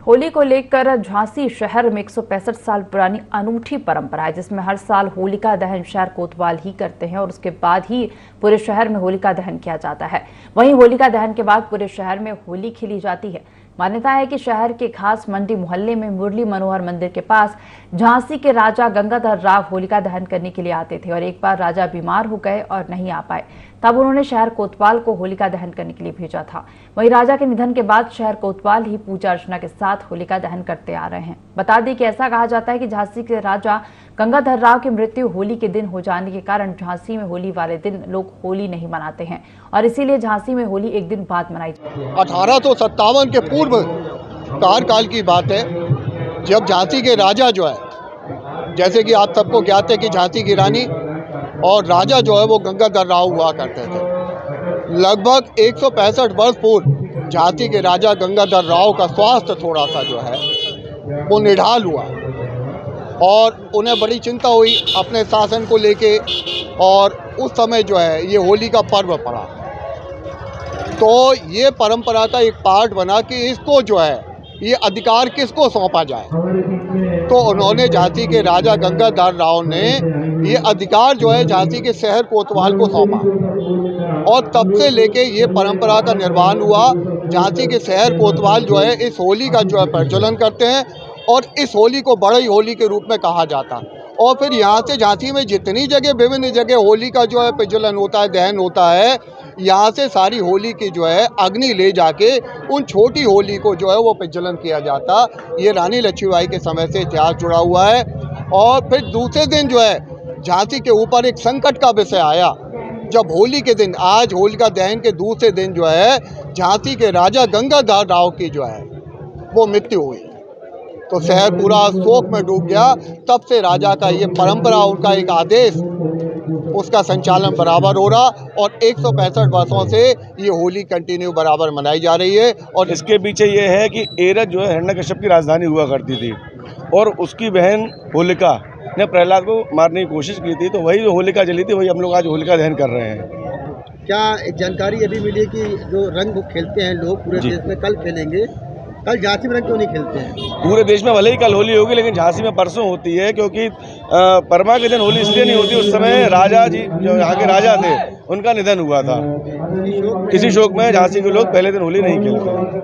होली को लेकर झांसी शहर में 165 साल पुरानी अनूठी परंपरा है, जिसमें हर साल होलिका दहन शहर कोतवाल ही करते हैं और उसके बाद ही पूरे शहर में होलिका दहन किया जाता है। वहीं होलिका दहन के बाद पूरे शहर में होली खेली जाती है। मान्यता है कि शहर के खास मंडी मोहल्ले में मुरली मनोहर मंदिर के पास झांसी के राजा गंगाधर राव होलिका दहन करने के लिए आते थे और एक बार राजा बीमार हो गए और नहीं आ पाए। तब उन्होंने शहर कोतवाल को होलिका दहन करने के लिए भेजा था। वहीं राजा के निधन के बाद शहर कोतवाल ही पूजा अर्चना के साथ होलिका दहन करते आ रहे हैं। बता दें कि ऐसा कहा जाता है कि झांसी के राजा गंगाधर राव की मृत्यु होली के दिन हो जाने के कारण झांसी में होली वाले दिन लोग होली नहीं मनाते हैं और इसीलिए झांसी में होली एक दिन बाद मनाई जाती है। 1857 के पूर्व कार्यकाल की बात है, जब झांसी के राजा जो है, जैसे कि आप सबको ज्ञात है कि झांसी की रानी और राजा जो है वो गंगाधर राव हुआ करते थे। लगभग 165 वर्ष पूर्व झांसी के राजा गंगाधर राव का स्वास्थ्य थोड़ा सा जो है वो निढाल हुआ और उन्हें बड़ी चिंता हुई अपने शासन को लेके, और उस समय जो है ये होली का पर्व पड़ा। तो ये परंपरा का एक पार्ट बना कि इसको जो है ये अधिकार किसको सौंपा जाए। तो उन्होंने झांसी के राजा गंगाधर राव ने ये अधिकार जो है झांसी के शहर कोतवाल को सौंपा और तब से लेके ये परंपरा का निर्माण हुआ। झांसी के शहर कोतवाल जो है इस होली का जो है प्रज्वलन करते हैं और इस होली को बड़ी होली के रूप में कहा जाता है। और फिर यहाँ से झांसी में जितनी जगह विभिन्न जगह होली का जो है प्रज्वलन होता है, दहन होता है, यहाँ से सारी होली की जो है अग्नि ले जाके उन छोटी होली को जो है वो प्रज्वलन किया जाता। ये रानी लक्ष्मीबाई के समय से इतिहास जुड़ा हुआ है। और फिर दूसरे दिन जो है झांसी के ऊपर एक संकट का विषय आया, जब होली के दिन, आज होलिका दहन के दूसरे दिन जो है झांसी के राजा गंगाधर राव की जो है वो मृत्यु हुई। तो शहर पूरा शोक में डूब गया। तब से राजा का ये परंपरा, उनका एक आदेश, उसका संचालन बराबर हो रहा और 165 वर्षों से ये होली कंटिन्यू बराबर मनाई जा रही है। और इसके पीछे ये है कि एरज जो है हिरण्यकश्यप की राजधानी हुआ करती थी और उसकी बहन होलिका ने प्रहलाद को मारने की कोशिश की थी, तो वही जो होलिका जली थी वही हम लोग आज होलिका दहन कर रहे हैं। क्या एक जानकारी ये भी मिली कि जो रंग खेलते हैं लोग पूरे देश में, कल खेलेंगे, कल झांसी में रंग क्यों नहीं खेलते हैं? पूरे देश में भले ही कल होली होगी, लेकिन झांसी में परसों होती है, क्योंकि परमा के दिन होली इसलिए नहीं होती, उस समय राजा जी जो यहाँ के राजा थे उनका निधन हुआ था। इसी शोक में झांसी के लोग पहले दिन होली नहीं खेलते।